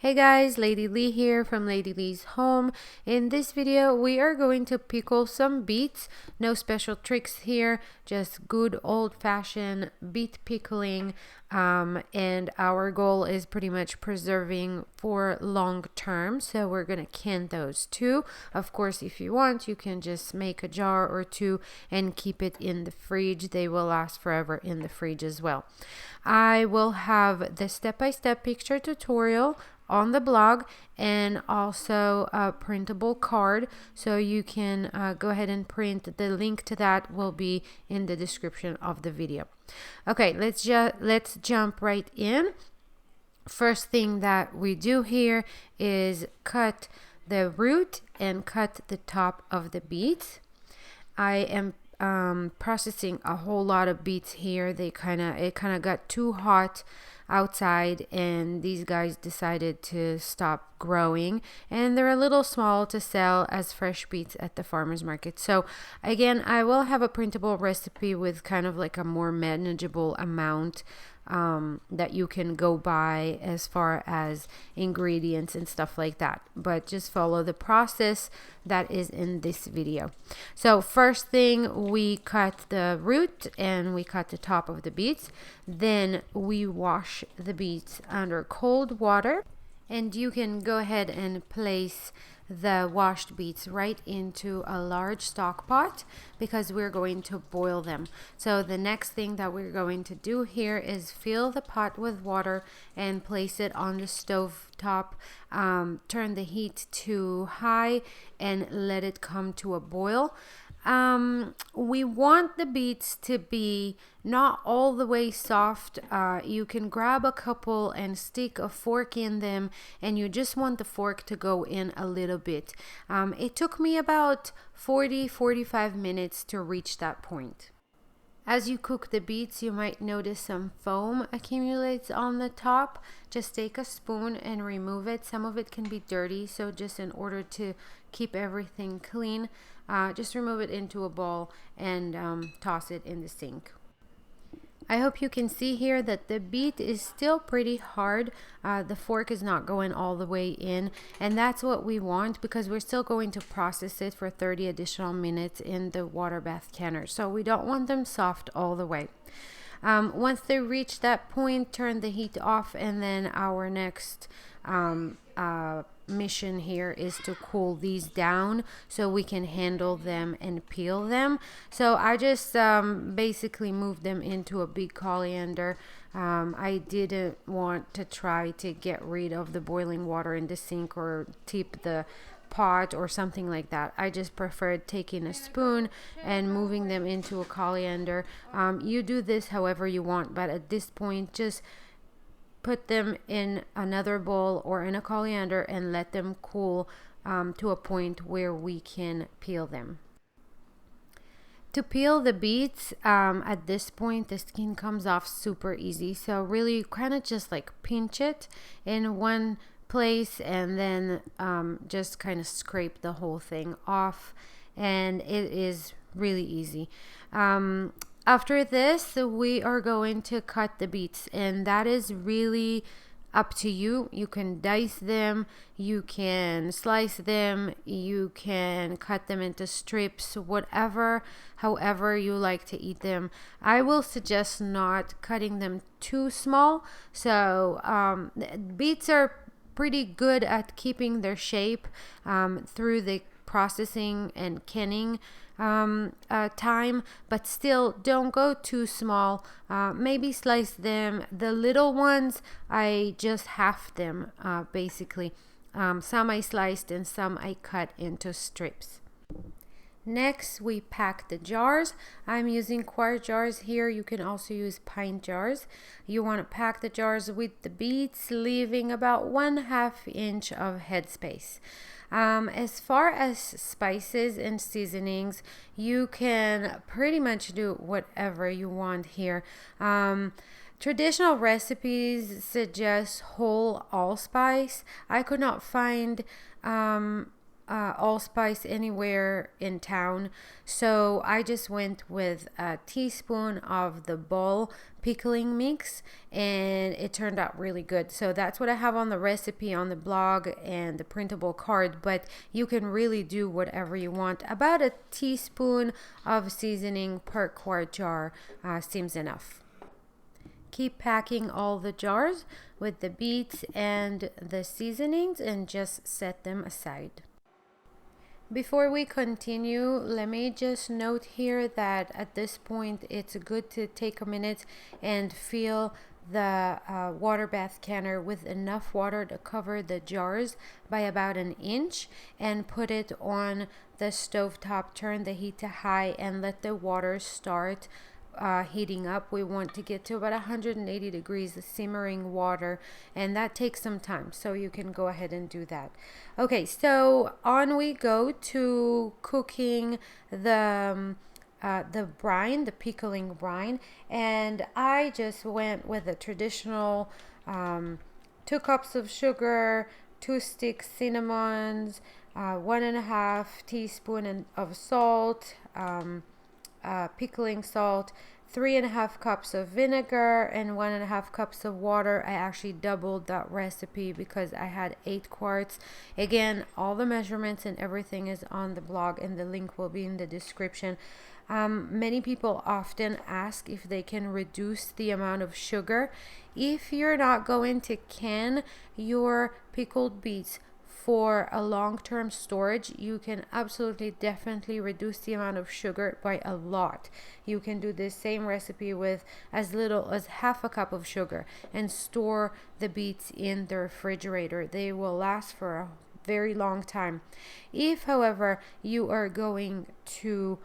Hey guys, Lady Lee here from Lady Lee's Home. In this video, we are going to pickle some beets. No special tricks here, just good old-fashioned beet pickling. And our goal is pretty much preserving for long term, so we're gonna can those too. Of course, if you want, you can just make a jar or two and keep it in the fridge. They will last forever in the fridge as well. I will have the step-by-step picture tutorial on the blog and also a printable card, so you can go ahead and print. The link to that will be in the description of the video. Okay, let's jump right in. First thing that we do here is cut the root and cut the top of the beets. I am processing a whole lot of beets here. It kind of got too hot outside and these guys decided to stop growing, and they're a little small to sell as fresh beets at the farmers market. So again, I will have a printable recipe with kind of like a more manageable amount that you can go by as far as ingredients and stuff like that, but just follow the process that is in this video. So first thing, we cut the root and we cut the top of the beets. Then we wash the beets under cold water, and you can go ahead and place the washed beets right into a large stock pot because we're going to boil them. So the next thing that we're going to do here is fill the pot with water and place it on the stove top. Turn the heat to high and let it come to a boil. We want the beets to be not all the way soft. You can grab a couple and stick a fork in them, and you just want the fork to go in a little bit. It took me about 40-45 minutes to reach that point. As you cook the beets, you might notice some foam accumulates on the top. Just take a spoon and remove it. Some of it can be dirty, so just in order to keep everything clean, just remove it into a bowl and toss it in the sink. I hope you can see here that the beet is still pretty hard. The fork is not going all the way in, and that's what we want because we're still going to process it for 30 additional minutes in the water bath canner. So we don't want them soft all the way. Once they reach that point, turn the heat off, and then our next mission here is to cool these down so we can handle them and peel them. So I just basically moved them into a big colander. I didn't want to try to get rid of the boiling water in the sink or tip the pot or something like that. I just preferred taking a spoon and moving them into a colander. You do this however you want, but at this point just put them in another bowl or in a colander and let them cool to a point where we can peel them. To peel the beets, at this point the skin comes off super easy, so really kind of just like pinch it in one place and then just kind of scrape the whole thing off, and it is really easy. After this, we are going to cut the beets, and that is really up to you. You can dice them, you can slice them, you can cut them into strips, however you like to eat them. I will suggest not cutting them too small. So beets are pretty good at keeping their shape through the processing and canning time, but still don't go too small. Maybe slice them. The little ones, I just halved them basically. Some I sliced and some I cut into strips. Next, we pack the jars. I'm using quart jars here. You can also use pint jars. You want to pack the jars with the beets, leaving about 1/2 inch of headspace. As far as spices and seasonings, you can pretty much do whatever you want here. Traditional recipes suggest whole allspice. I could not find allspice anywhere in town, so I just went with a teaspoon of the Ball pickling mix, and it turned out really good. So that's what I have on the recipe on the blog and the printable card, but you can really do whatever you want. About a teaspoon of seasoning per quart jar seems enough. Keep packing all the jars with the beets and the seasonings and just set them aside. Before we continue, let me just note here that at this point it's good to take a minute and fill the water bath canner with enough water to cover the jars by about an inch, and put it on the stove top. Turn the heat to high and let the water start heating up. We want to get to about 180 degrees, the simmering water, and that takes some time, so you can go ahead and do that. Okay, so on we go to cooking the brine, the pickling brine, and I just went with a traditional 2 cups of sugar, 2 sticks cinnamons, 1.5 teaspoon of salt, pickling salt, 3.5 cups of vinegar, and 1.5 cups of water. I actually doubled that recipe because I had 8 quarts. Again, all the measurements and everything is on the blog, and the link will be in the description. Many people often ask if they can reduce the amount of sugar. If you're not going to can your pickled beets for a long-term storage, you can absolutely definitely reduce the amount of sugar by a lot. You can do this same recipe with as little as half a cup of sugar and store the beets in the refrigerator. They will last for a very long time. If, however, you are going to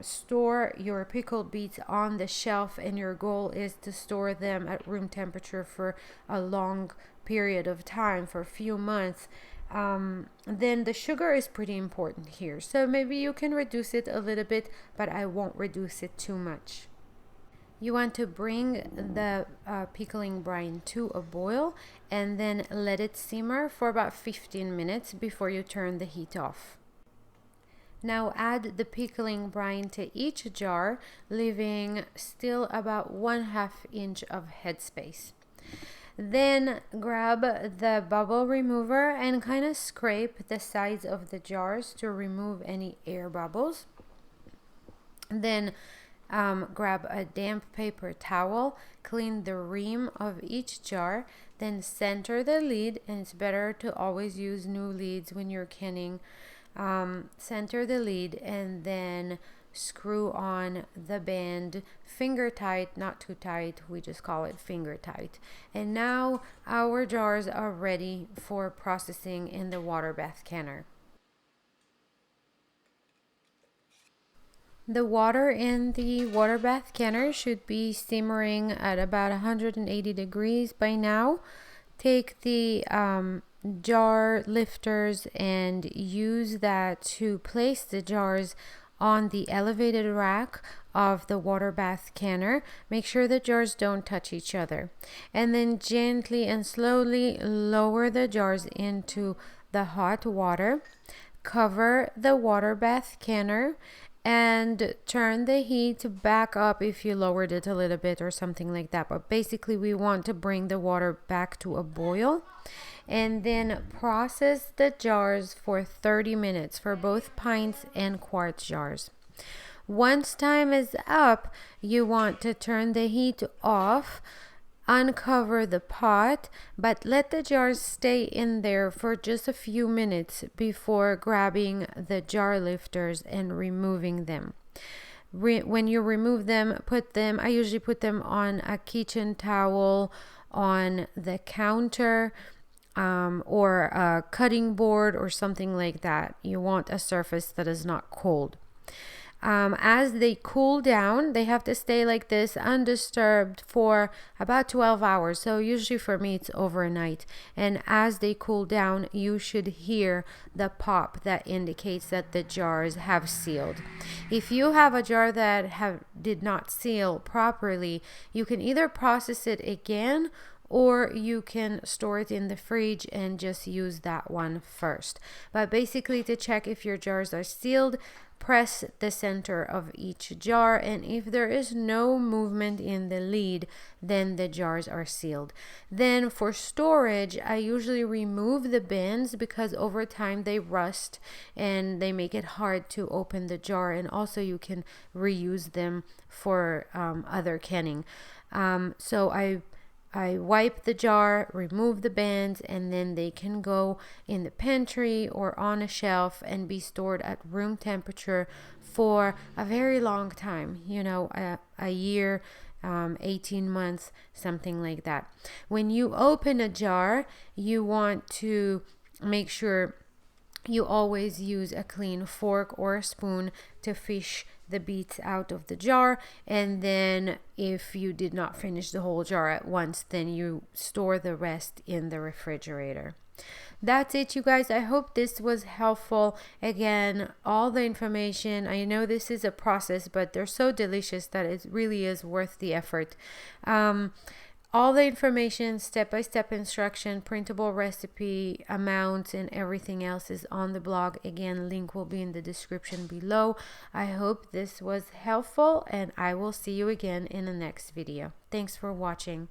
store your pickled beets on the shelf and your goal is to store them at room temperature for a long period of time, for a few months, then the sugar is pretty important here. So maybe you can reduce it a little bit, but I won't reduce it too much. You want to bring the pickling brine to a boil and then let it simmer for about 15 minutes before you turn the heat off. Now add the pickling brine to each jar, leaving still about 1/2 inch of headspace. Then grab the bubble remover and kind of scrape the sides of the jars to remove any air bubbles. Then grab a damp paper towel, clean the rim of each jar, then center the lid, and it's better to always use new lids when you're canning. Center the lid and then screw on the band finger tight, not too tight, we just call it finger tight. And now our jars are ready for processing in the water bath canner. The water in the water bath canner should be simmering at about 180 degrees by now. Take the jar lifters and use that to place the jars on the elevated rack of the water bath canner. Make sure the jars don't touch each other, and then gently and slowly lower the jars into the hot water. Cover the water bath canner and turn the heat back up if you lowered it a little bit or something like that, but basically we want to bring the water back to a boil. And then process the jars for 30 minutes for both pints and quart jars. Once time is up, you want to turn the heat off, uncover the pot, but let the jars stay in there for just a few minutes before grabbing the jar lifters and removing them. When you remove them, I usually put them on a kitchen towel, on the counter, or a cutting board or something like that. You want a surface that is not cold. As they cool down, they have to stay like this undisturbed for about 12 hours. So usually for me it's overnight. And as they cool down, you should hear the pop that indicates that the jars have sealed. If you have a jar that did not seal properly, you can either process it again or you can store it in the fridge and just use that one first. But basically, to check if your jars are sealed, press the center of each jar, and if there is no movement in the lid, then the jars are sealed. Then for storage, I usually remove the bins because over time they rust and they make it hard to open the jar, and also you can reuse them for other canning. So I wipe the jar, remove the bands, and then they can go in the pantry or on a shelf and be stored at room temperature for a very long time, you know, a year, 18 months, something like that. When you open a jar, you want to make sure you always use a clean fork or a spoon to fish the beets out of the jar, and then if you did not finish the whole jar at once, then you store the rest in the refrigerator. That's it, you guys. I hope this was helpful. Again, all the information, I know this is a process, but they're so delicious that it really is worth the effort. All the information, step-by-step instruction, printable recipe, amounts, and everything else is on the blog. Again, link will be in the description below. I hope this was helpful, and I will see you again in the next video. Thanks for watching.